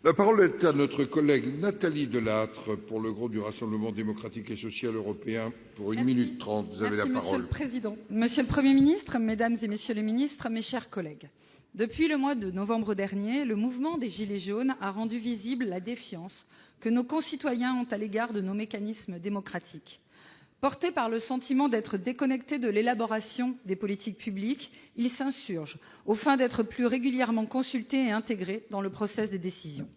La parole est à notre collègue Nathalie Delattre pour le groupe du Rassemblement démocratique et social européen pour 1 minute 30. Vous avez la parole. Monsieur le Président, Monsieur le Premier ministre, Mesdames et Messieurs les ministres, mes chers collègues. Depuis le mois de novembre dernier, le mouvement des Gilets jaunes a rendu visible la défiance que nos concitoyens ont à l'égard de nos mécanismes démocratiques. Portés par le sentiment d'être déconnectés de l'élaboration des politiques publiques, ils s'insurgent aux fins d'être plus régulièrement consultés et intégrés dans le processus des décisions.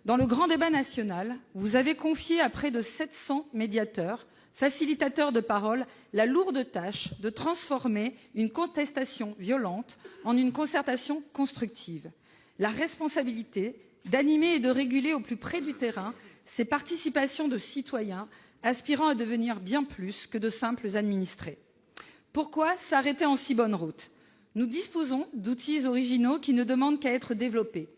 Dans le grand débat national, vous avez confié à près de 700 médiateurs, facilitateurs de parole, la lourde tâche de transformer une contestation violente en une concertation constructive. La responsabilité d'animer et de réguler au plus près du terrain ces participations de citoyens aspirant à devenir bien plus que de simples administrés. Pourquoi s'arrêter en si bonne route? Nous disposons d'outils originaux qui ne demandent qu'à être développés.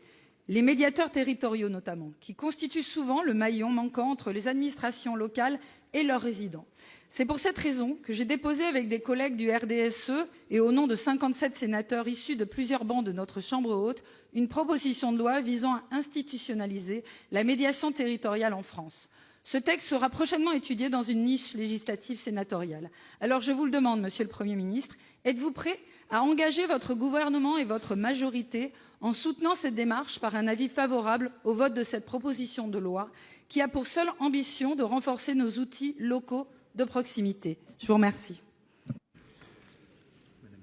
Les médiateurs territoriaux notamment, qui constituent souvent le maillon manquant entre les administrations locales et leurs résidents. C'est pour cette raison que j'ai déposé avec des collègues du RDSE et au nom de 57 sénateurs issus de plusieurs bancs de notre Chambre haute, une proposition de loi visant à institutionnaliser la médiation territoriale en France. Ce texte sera prochainement étudié dans une niche législative sénatoriale. Alors je vous le demande, Monsieur le Premier ministre, êtes-vous prêt à engager votre gouvernement et votre majorité en soutenant cette démarche par un avis favorable au vote de cette proposition de loi qui a pour seule ambition de renforcer nos outils locaux de proximité? Je vous remercie.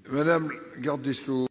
Madame la garde des Sceaux.